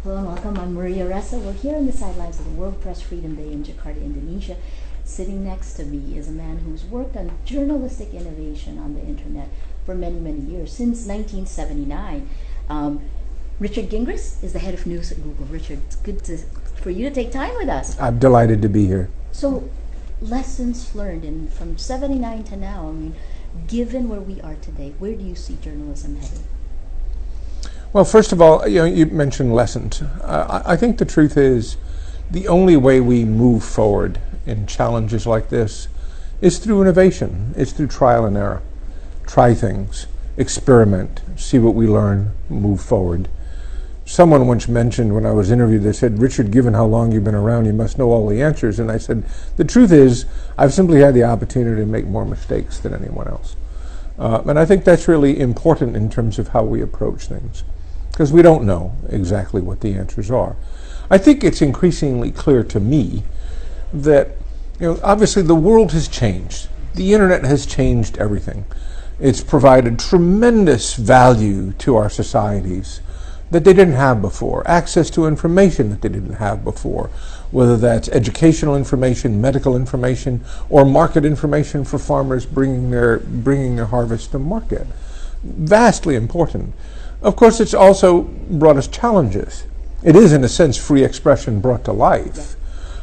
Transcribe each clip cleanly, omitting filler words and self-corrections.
Hello and welcome. I'm Maria Ressa. We're here on the sidelines of the World Press Freedom Day in Jakarta, Indonesia. Sitting next to me is a man who's worked on journalistic innovation on the internet for many, many years, since 1979. Richard Gingras is the head of news at Google. Richard, it's good for you to take time with us. I'm delighted to be here. So, lessons learned from 79 to now, I mean, given where we are today, where do you see journalism heading? Well, first of all, you mentioned lessons. I think the truth is the only way we move forward in challenges like this is through innovation. It's through trial and error. Try things, experiment, see what we learn, move forward. Someone once mentioned when I was interviewed, they said, "Richard, given how long you've been around, you must know all the answers." And I said, the truth is, I've simply had the opportunity to make more mistakes than anyone else. And I think that's really important in terms of how we approach things, because we don't know exactly what the answers are. I think it's increasingly clear to me that, obviously the world has changed. The internet has changed everything. It's provided tremendous value to our societies that they didn't have before, access to information that they didn't have before, whether that's educational information, medical information, or market information for farmers bringing their harvest to market. Vastly important. Of course, it's also brought us challenges. It is, in a sense, free expression brought to life.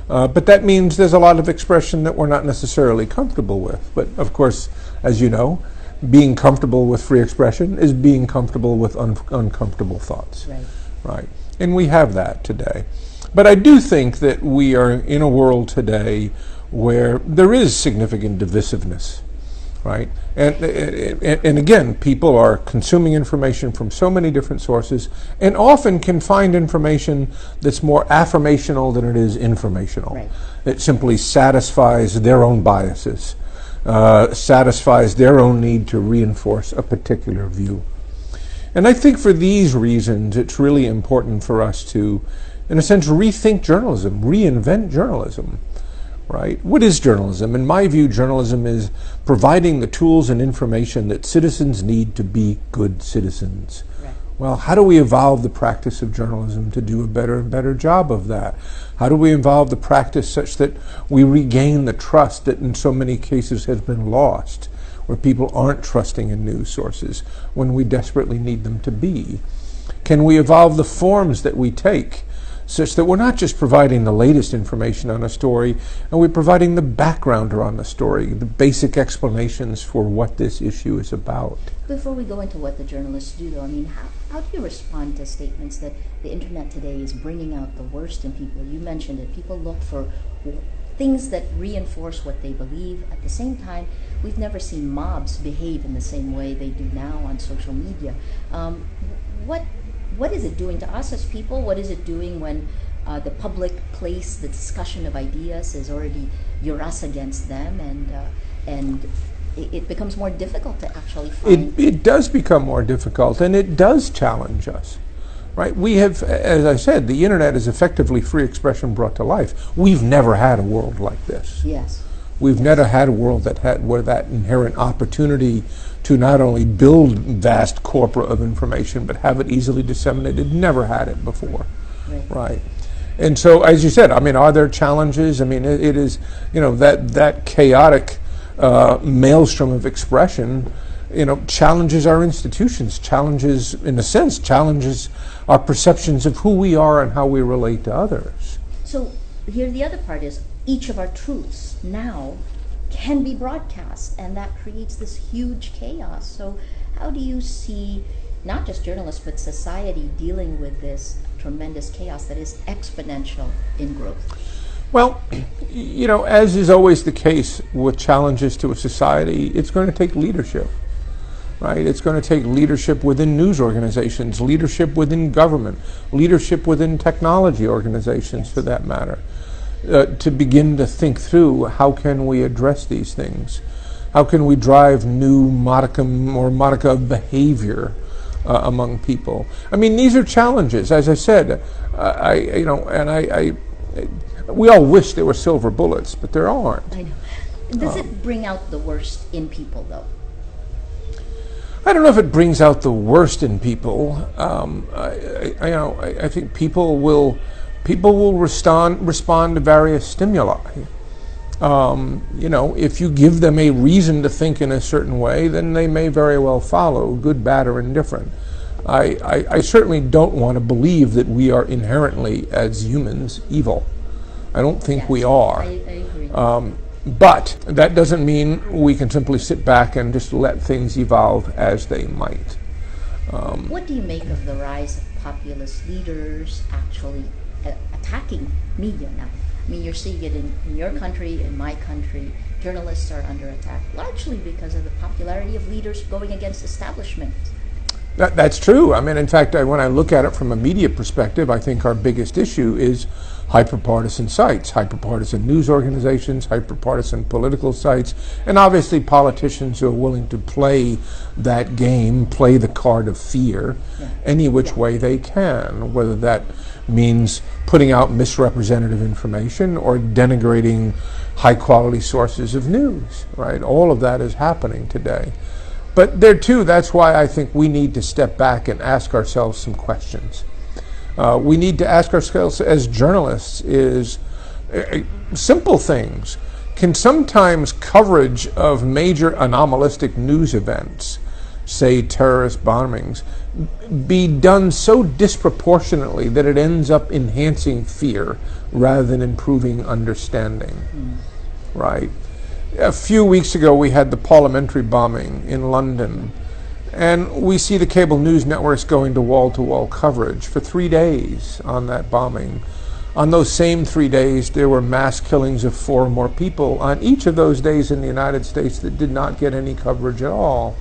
But that means there's a lot of expression that we're not necessarily comfortable with. But of course, as you know, being comfortable with free expression is being comfortable with uncomfortable thoughts. Right. And we have that today. But I do think that we are in a world today where there is significant divisiveness. Right? And again, people are consuming information from so many different sources and often can find information that's more affirmational than it is informational. Right. It simply satisfies their own biases, satisfies their own need to reinforce a particular view. And I think for these reasons, it's really important for us to, in a sense, rethink journalism, reinvent journalism. Right? What is journalism? In my view, journalism is providing the tools and information that citizens need to be good citizens. Right. Well, how do we evolve the practice of journalism to do a better and better job of that? How do we evolve the practice such that we regain the trust that in so many cases has been lost, where people aren't trusting in news sources when we desperately need them to be? Can we evolve the forms that we take such that we're not just providing the latest information on a story, and we're providing the background around the story, the basic explanations for what this issue is about? Before we go into what the journalists do, though, I mean, how do you respond to statements that the internet today is bringing out the worst in people? You mentioned it. People look for things that reinforce what they believe. At the same time, we've never seen mobs behave in the same way they do now on social media. What is it doing to us as people? What is it doing when the public place, the discussion of ideas is already you're us against them, and it becomes more difficult to actually find... It does become more difficult, and it does challenge us. Right? We have, as I said, the internet is effectively free expression brought to life. We've never had a world like this. Yes. We've never had a world where that inherent opportunity to not only build vast corpora of information, but have it easily disseminated. Never had it before. Right. And so, as you said, I mean, are there challenges? I mean, it is, that chaotic maelstrom of expression, challenges our institutions, challenges, in a sense, challenges our perceptions of who we are and how we relate to others. So here the other part is, each of our truths now can be broadcast, and that creates this huge chaos. So how do you see not just journalists but society dealing with this tremendous chaos that is exponential in growth? Well, as is always the case with challenges to a society, it's going to take leadership. Right? It's going to take leadership within news organizations, leadership within government, leadership within technology organizations, for that matter. To begin to think through how can we address these things? How can we drive new modicum or modica of behavior among people? I mean, these are challenges. As I said, we all wish there were silver bullets, but there aren't. I know. Does it bring out the worst in people, though? I don't know if it brings out the worst in people. I think people will respond to various stimuli. If you give them a reason to think in a certain way, then they may very well follow, good, bad, or indifferent. I certainly don't want to believe that we are inherently, as humans, evil. I don't think we are. I agree. But that doesn't mean we can simply sit back and just let things evolve as they might. What do you make of the rise of populist leaders actually attacking media now? I mean, you're seeing it in your country, in my country. Journalists are under attack, largely because of the popularity of leaders going against establishment. That's true. I mean, in fact, when I look at it from a media perspective, I think our biggest issue is hyperpartisan sites, hyperpartisan news organizations, hyperpartisan political sites, and obviously politicians who are willing to play that game, play the card of fear, any which way they can, whether that means putting out misrepresentative information or denigrating high-quality sources of news, right? All of that is happening today. But there too, that's why I think we need to step back and ask ourselves some questions. We need to ask ourselves as journalists is simple things. Can sometimes coverage of major anomalistic news events, say terrorist bombings, be done so disproportionately that it ends up enhancing fear rather than improving understanding, right? A few weeks ago we had the parliamentary bombing in London, and we see the cable news networks going to wall coverage for 3 days on that bombing. On those same 3 days, there were mass killings of 4 more people on each of those days in the United States that did not get any coverage at all.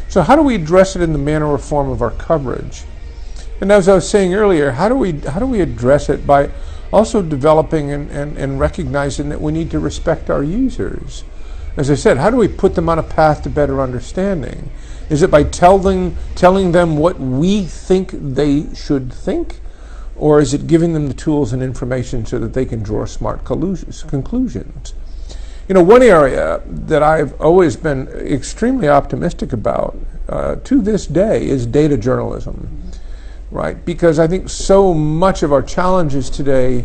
So how do we address it in the manner or form of our coverage? And as I was saying earlier, how do we address it by also developing and recognizing that we need to respect our users? As I said, how do we put them on a path to better understanding? Is it by telling them what we think they should think? Or is it giving them the tools and information so that they can draw smart conclusions? You know, one area that I've always been extremely optimistic about to this day is data journalism, right? Because I think so much of our challenges today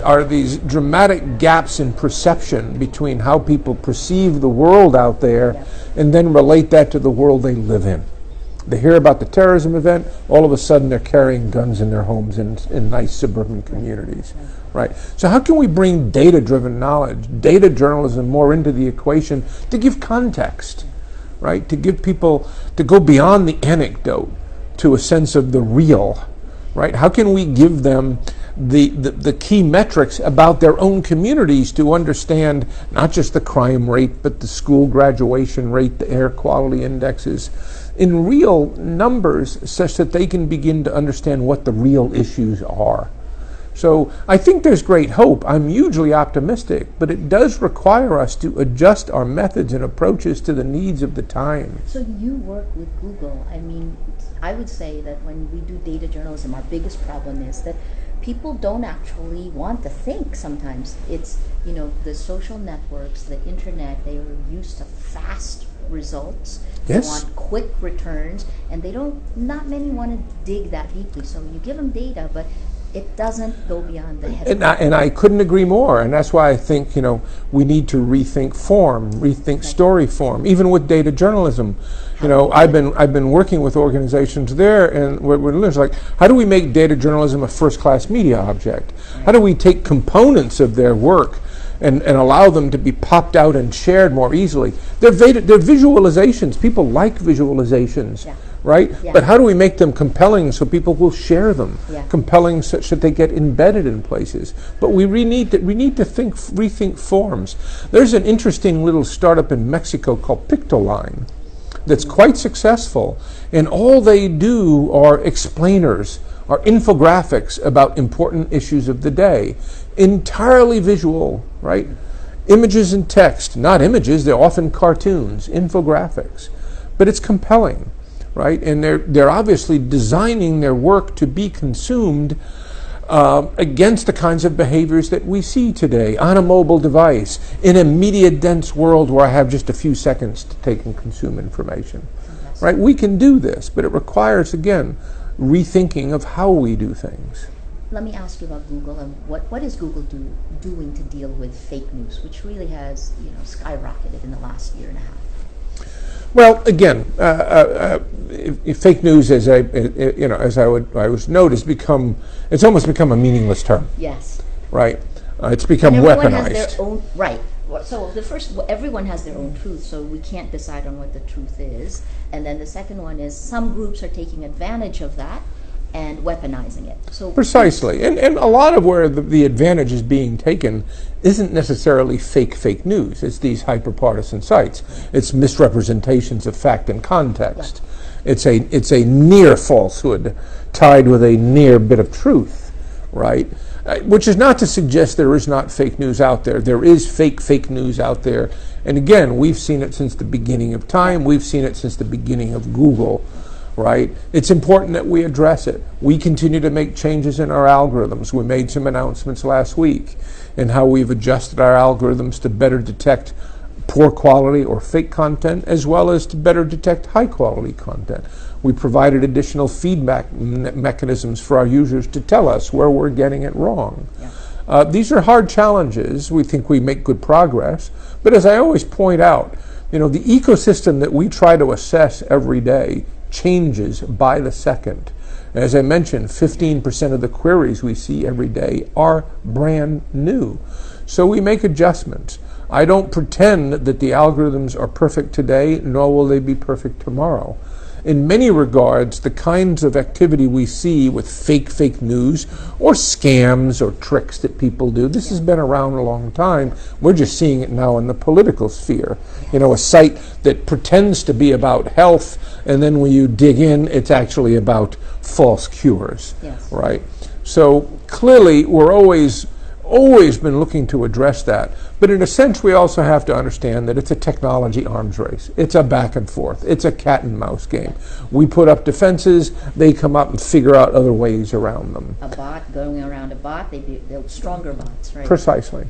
are these dramatic gaps in perception between how people perceive the world out there and then relate that to the world they live in. They hear about the terrorism event, all of a sudden they're carrying guns in their homes in nice suburban communities, right? So how can we bring data-driven knowledge, data journalism more into the equation to give context, right? To give people, to go beyond the anecdote to a sense of the real, right? How can we give them the key metrics about their own communities to understand not just the crime rate, but the school graduation rate, the air quality indexes, in real numbers such that they can begin to understand what the real issues are. So I think there's great hope. I'm hugely optimistic, but it does require us to adjust our methods and approaches to the needs of the time. So you work with Google. I mean, I would say that when we do data journalism, our biggest problem is that people don't actually want to think sometimes. It's, you know, the social networks, the internet, they are used to fast results. They want quick returns, and not many want to dig that deeply. So you give them data, but it doesn't go beyond the head. And I couldn't agree more. And that's why I think, you know, we need to rethink form, rethink story form, even with data journalism. You know, I've been working with organizations there, and we're like, how do we make data journalism a first-class media object? How do we take components of their work and allow them to be popped out and shared more easily? They're visualizations. People like visualizations, right? Yeah. But how do we make them compelling so people will share them? Compelling such that they get embedded in places. But we need to rethink forms. There's an interesting little startup in Mexico called Pictoline that's quite successful, and all they do are explainers, are infographics about important issues of the day. Entirely visual, right? Images and text, not images, they're often cartoons, infographics. But it's compelling, right? And they're obviously designing their work to be consumed against the kinds of behaviors that we see today on a mobile device, in a media-dense world where I have just a few seconds to take and consume information. Yes. right? We can do this, but it requires, again, rethinking of how we do things. Let me ask you about Google and what is Google doing to deal with fake news, which really has skyrocketed in the last year and a half. Well, again, if fake news, as I was noted, it's almost become a meaningless term. Yes. Right. It's become everyone weaponized. Has their own, right. So everyone has their own truth, so we can't decide on what the truth is. And then the second one is some groups are taking advantage of that and weaponizing it. So precisely, and a lot of where the advantage is being taken isn't necessarily fake news. It's these hyper-partisan sites. It's misrepresentations of fact and context. Yeah. It's a near falsehood tied with a near bit of truth, right? Which is not to suggest there is not fake news out there. There is fake news out there, and again, we've seen it since the beginning of time. We've seen it since the beginning of Google. Right? It's important that we address it. We continue to make changes in our algorithms. We made some announcements last week in how we've adjusted our algorithms to better detect poor quality or fake content, as well as to better detect high quality content. We provided additional feedback mechanisms for our users to tell us where we're getting it wrong. Yeah. These are hard challenges. We think we make good progress. But as I always point out, the ecosystem that we try to assess every day changes by the second. As I mentioned, 15% of the queries we see every day are brand new. So we make adjustments. I don't pretend that the algorithms are perfect today, nor will they be perfect tomorrow. In many regards, the kinds of activity we see with fake news or scams or tricks that people do, this has been around a long time. We're just seeing it now in the political sphere. A site that pretends to be about health, and then when you dig in, it's actually about false cures, yes. Right? So clearly, we're always been looking to address that. But in a sense, we also have to understand that it's a technology arms race. It's a back and forth. It's a cat and mouse game. We put up defenses, they come up and figure out other ways around them. A bot going around a bot, they build stronger bots, right? Precisely.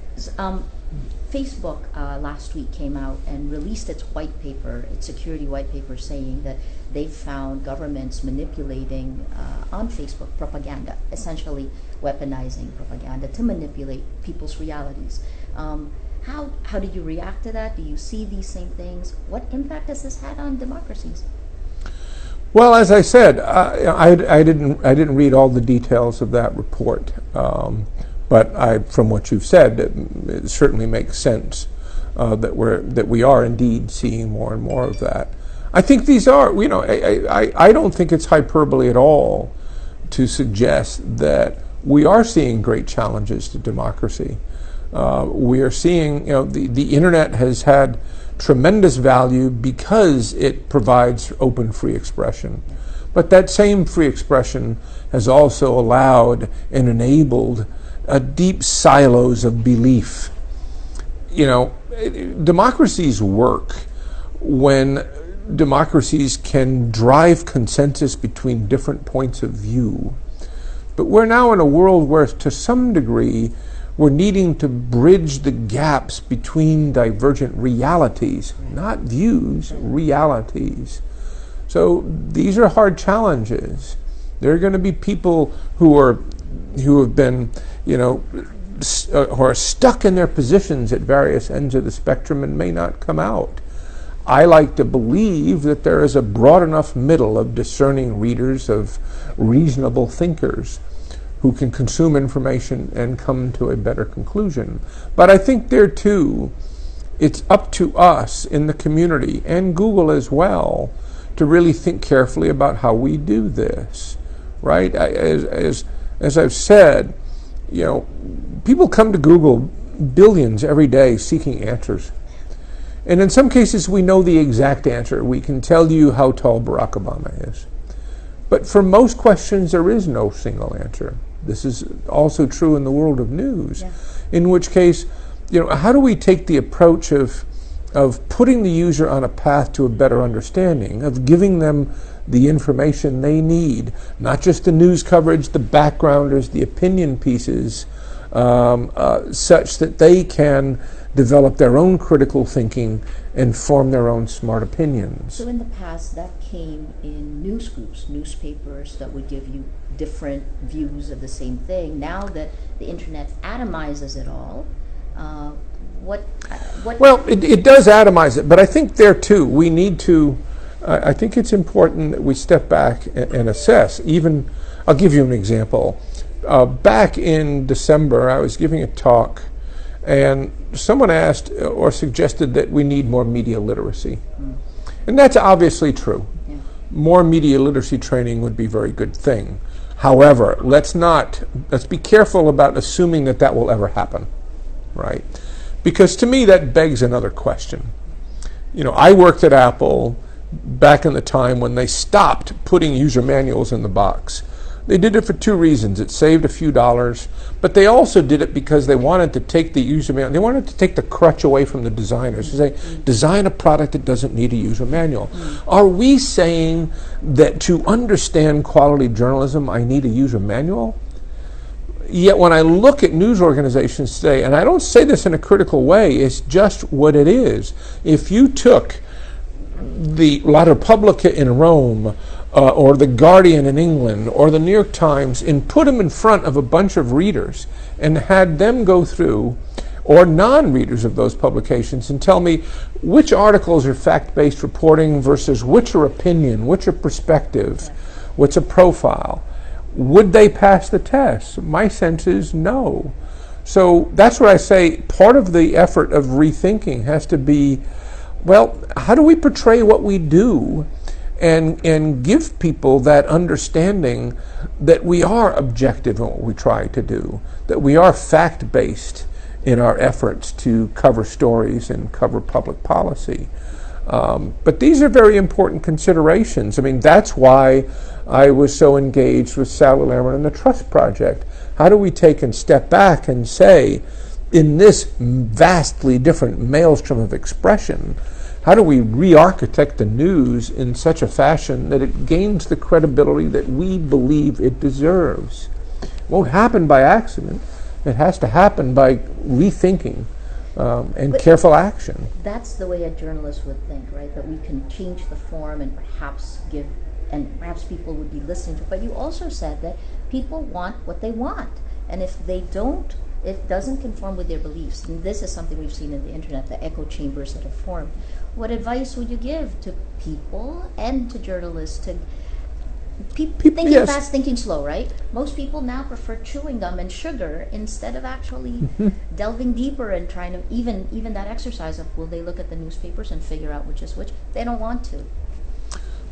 Facebook last week came out and released its white paper, its security white paper, saying that they found governments manipulating on Facebook propaganda, essentially weaponizing propaganda to manipulate people's realities. How did you react to that? Do you see these same things? What impact has this had on democracies? Well, as I said, I didn't read all the details of that report. But from what you've said, it certainly makes sense that we are indeed seeing more and more of that. I think these are, I don't think it's hyperbole at all to suggest that we are seeing great challenges to democracy. We are seeing, the internet has had tremendous value because it provides open free expression. But that same free expression has also allowed and enabled deep silos of belief. Democracies work when democracies can drive consensus between different points of view. But we're now in a world where, to some degree, we're needing to bridge the gaps between divergent realities, not views, realities. So these are hard challenges. There are going to be people who have been, who are stuck in their positions at various ends of the spectrum and may not come out. I like to believe that there is a broad enough middle of discerning readers, of reasonable thinkers, who can consume information and come to a better conclusion. But I think there too, it's up to us in the community, and Google as well, to really think carefully about how we do this, right? As I've said, people come to Google billions every day seeking answers. And in some cases, we know the exact answer. We can tell you how tall Barack Obama is. But for most questions, there is no single answer. This is also true in the world of news, in which case, how do we take the approach of putting the user on a path to a better understanding, of giving them the information they need, not just the news coverage, the backgrounders, the opinion pieces, such that they can develop their own critical thinking, and form their own smart opinions. So in the past, that came in news groups, newspapers that would give you different views of the same thing. Now that the internet atomizes it all, what? Well, it does atomize it, but I think there too we need to. I think it's important that we step back and assess. Even, I'll give you an example. Back in December, I was giving a talk, and someone asked or suggested that we need more media literacy. And that's obviously true. Yeah. More media literacy training would be a very good thing. However, let's be careful about assuming that that will ever happen, right? Because to me, that begs another question. You know, I worked at Apple back in the time when they stopped putting user manuals in the box. They did it for two reasons. It saved a few dollars, but they also did it because they wanted to take the user manual, they wanted to take the crutch away from the designers to say, design a product that doesn't need a user manual. Are we saying that to understand quality journalism, I need a user manual? Yet when I look at news organizations today, and I don't say this in a critical way, it's just what it is. If you took the La Repubblica in Rome, or the Guardian in England, or the New York Times, and put them in front of a bunch of readers and had them go through, or non-readers of those publications, and tell me which articles are fact-based reporting versus which are opinion, which are perspective, what's a profile, would they pass the test? My sense is no. So that's what I say, part of the effort of rethinking has to be, well, how do we portray what we do and give people that understanding that we are objective in what we try to do, that we are fact-based in our efforts to cover stories and cover public policy. But these are very important considerations. I mean, that's why I was so engaged with Sally Lerman and the Trust Project. How do we take and step back and say, in this vastly different maelstrom of expression, how do we re-architect the news in such a fashion that it gains the credibility that we believe it deserves? It won't happen by accident. It has to happen by rethinking and careful action. That's the way a journalist would think, right? That we can change the form and perhaps people would be listening to it. But you also said that people want what they want. And if they don't, it doesn't conform with their beliefs. And this is something we've seen in the internet, the echo chambers that have formed. What advice would you give to people and to journalists to thinking yes. fast, thinking slow, right? Most people now prefer chewing gum and sugar instead of actually delving deeper and trying to, even that exercise of will they look at the newspapers and figure out which is which? They don't want to.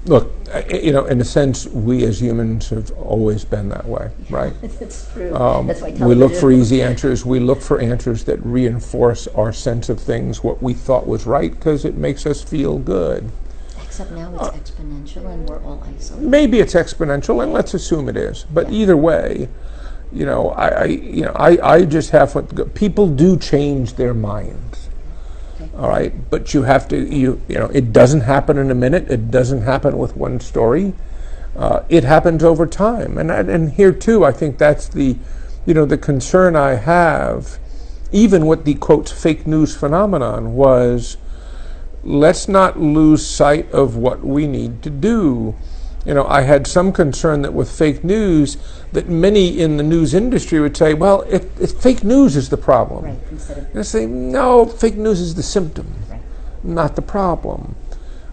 Look, in a sense, we as humans have always been that way, right? That's true. That's why we look for easy answers. We look for answers that reinforce our sense of things, what we thought was right, because it makes us feel good. Except now it's exponential and we're all isolated. Maybe it's exponential, and let's assume it is. But either way, I just have people do change their minds. All right, but you have to, it doesn't happen in a minute. It doesn't happen with one story. It happens over time, and here too, I think that's the concern I have, even with the quote fake news phenomenon, was let's not lose sight of what we need to do. I had some concern that with fake news, that many in the news industry would say, well, if fake news is the problem. Right, instead of... And I say, no, fake news is the symptom, right, not the problem.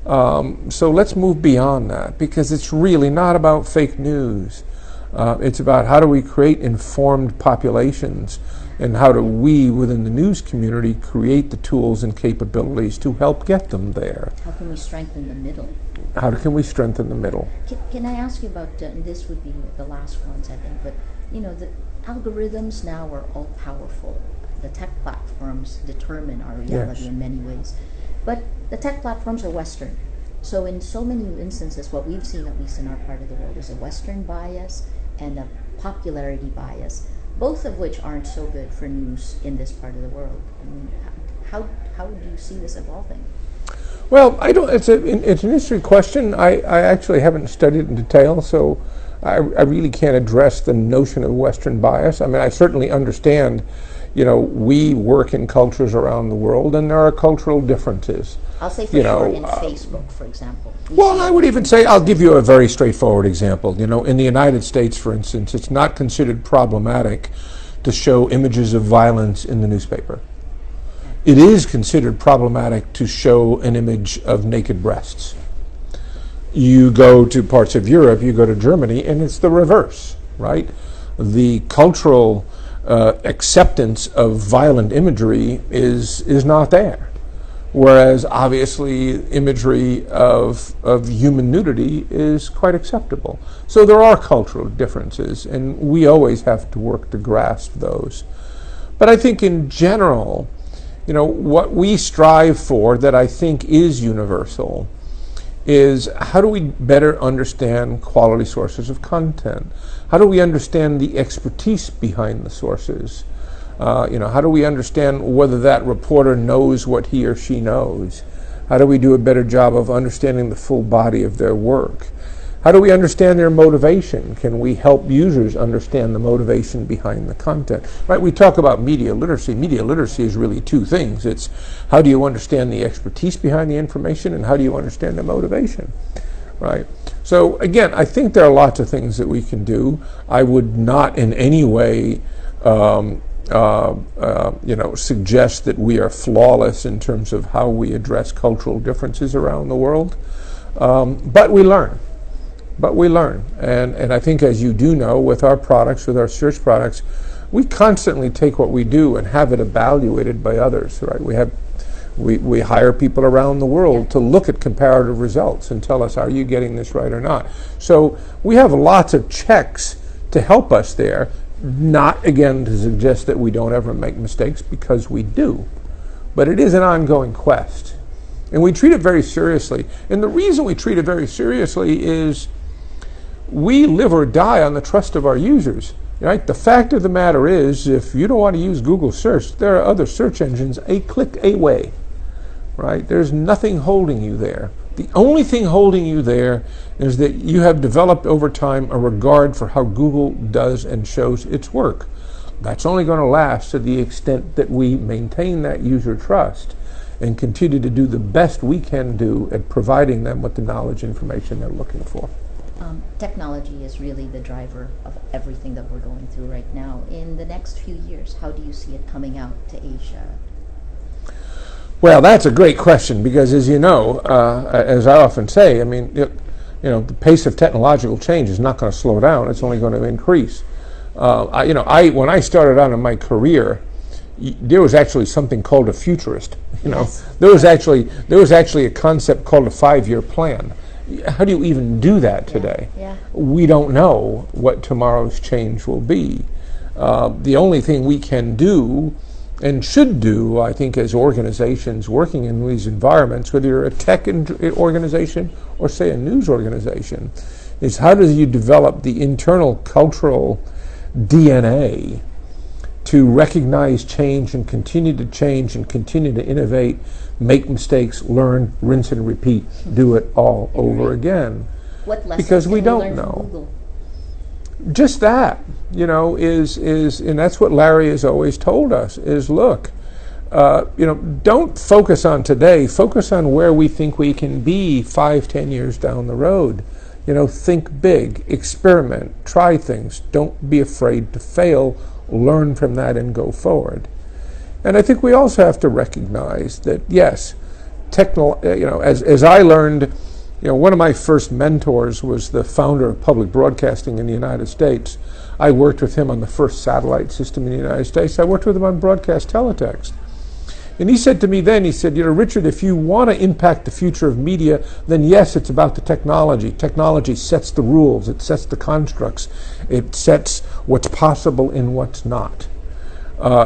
So let's move beyond that, because it's really not about fake news. It's about how do we create informed populations, and how do we, within the news community, create the tools and capabilities to help get them there. How can we strengthen the middle? How can we strengthen the middle? Can I ask you about, and this would be the last ones, I think, but the algorithms now are all powerful. The tech platforms determine our reality in many ways. But the tech platforms are Western. So in so many instances, what we've seen, at least in our part of the world, is a Western bias and a popularity bias, both of which aren't so good for news in this part of the world. I mean, how do you see this evolving? Well, I don't. It's an interesting question. I actually haven't studied it in detail, so I really can't address the notion of Western bias. I mean, I certainly understand, we work in cultures around the world, and there are cultural differences. I'll say for sure in Facebook, for example. Well, I would even say, I'll give you a very straightforward example. In the United States, for instance, it's not considered problematic to show images of violence in the newspaper. It is considered problematic to show an image of naked breasts. You go to parts of Europe, you go to Germany, and it's the reverse, right? The cultural acceptance of violent imagery is not there. Whereas obviously imagery of human nudity is quite acceptable. So there are cultural differences, and we always have to work to grasp those. But I think in general, what we strive for that I think is universal is how do we better understand quality sources of content? How do we understand the expertise behind the sources? How do we understand whether that reporter knows what he or she knows? How do we do a better job of understanding the full body of their work? How do we understand their motivation? Can we help users understand the motivation behind the content? Right? We talk about media literacy. Media literacy is really two things. It's how do you understand the expertise behind the information, and how do you understand the motivation? Right? So again, I think there are lots of things that we can do. I would not in any way suggest that we are flawless in terms of how we address cultural differences around the world. But we learn. And I think, as you do know, with our products, with our search products, we constantly take what we do and have it evaluated by others, right? We hire people around the world to look at comparative results and tell us, are you getting this right or not? So we have lots of checks to help us there, not, again, to suggest that we don't ever make mistakes, because we do. But it is an ongoing quest. And we treat it very seriously. And the reason we treat it very seriously is we live or die on the trust of our users. Right? The fact of the matter is, if you don't want to use Google search, there are other search engines a click away. Right? There's nothing holding you there. The only thing holding you there is that you have developed over time a regard for how Google does and shows its work. That's only going to last to the extent that we maintain that user trust and continue to do the best we can do at providing them with the knowledge information they're looking for. Technology is really the driver of everything that we're going through right now. In the next few years, how do you see it coming out to Asia? Well, that's a great question, because as you know, as I often say, I mean, the pace of technological change is not going to slow down. It's only going to increase. When I started out in my career, there was actually something called a futurist. Yes. There was actually a concept called a 5-year plan. How do you even do that today? Yeah. We don't know what tomorrow's change will be. The only thing we can do and should do, I think, as organizations working in these environments, whether you're a tech organization or, say, a news organization, is how do you develop the internal cultural DNA to recognize change and continue to change and continue to innovate, make mistakes, learn, rinse and repeat, do it all over again. What lessons because we can don't learn know. from Google? Just that, is and that's what Larry has always told us, is look, don't focus on today, focus on where we think we can be 5-10 years down the road. Think big, experiment, try things, don't be afraid to fail, learn from that and go forward. And I think we also have to recognize that, yes, as I learned, one of my first mentors was the founder of public broadcasting in the United States. I worked with him on the first satellite system in the United States. I worked with him on broadcast teletext. And he said to me then, Richard, if you want to impact the future of media, then yes, it's about the technology. Technology sets the rules, it sets the constructs, it sets what's possible and what's not.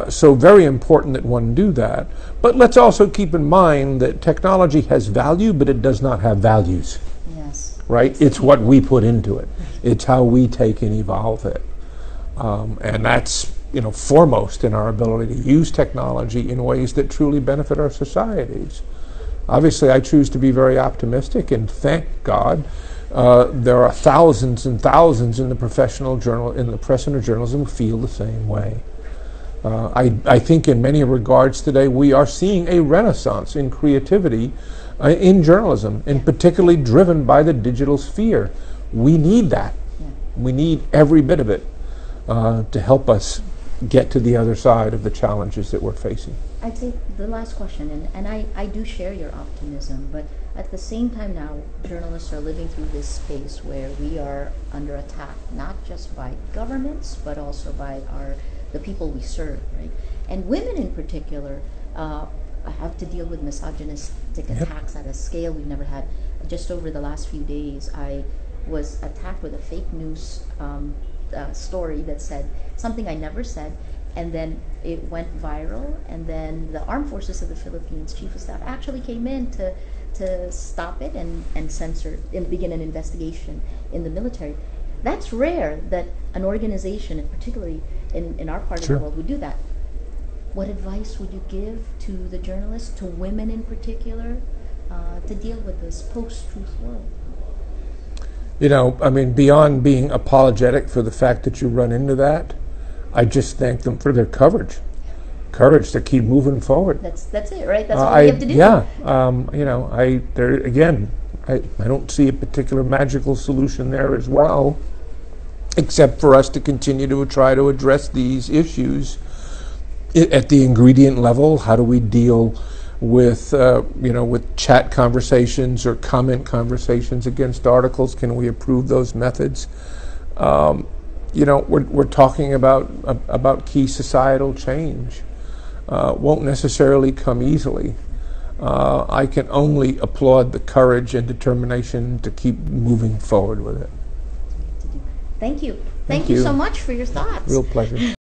So very important that one do that. But let's also keep in mind that technology has value, but it does not have values. Yes. Right? It's what we put into it. It's how we take and evolve it. And that's foremost in our ability to use technology in ways that truly benefit our societies. Obviously, I choose to be very optimistic, and thank God there are thousands and thousands in the professional journal, in the press and journalism, who feel the same way. I think in many regards today we are seeing a renaissance in creativity in journalism, and particularly driven by the digital sphere. We need that. Yeah. We need every bit of it to help us get to the other side of the challenges that we're facing. I'd say the last question, and I do share your optimism, but at the same time now, journalists are living through this space where we are under attack, not just by governments, but also by the people we serve, right? And women in particular have to deal with misogynistic attacks at a scale we've never had. Just over the last few days, I was attacked with a fake news story that said something I never said, and then it went viral, and then the Armed Forces of the Philippines Chief of Staff actually came in to stop it and censor and begin an investigation in the military. That's rare that an organization, and particularly in our part of the world, would do that. What advice would you give to the journalists, to women in particular, to deal with this post-truth world? You know, I mean, beyond being apologetic for the fact that you run into that, I just thank them for their courage to keep moving forward. That's it, right? That's what we have to do. Yeah, you know, I don't see a particular magical solution there as well, except for us to continue to try to address these issues at the ingredient level. How do we deal with you know, with chat conversations or comment conversations against articles? Can we approve those methods? You know, we're talking about key societal change. Won't necessarily come easily. I can only applaud the courage and determination to keep moving forward with it. Thank you. Thank you so much for your thoughts. Real pleasure.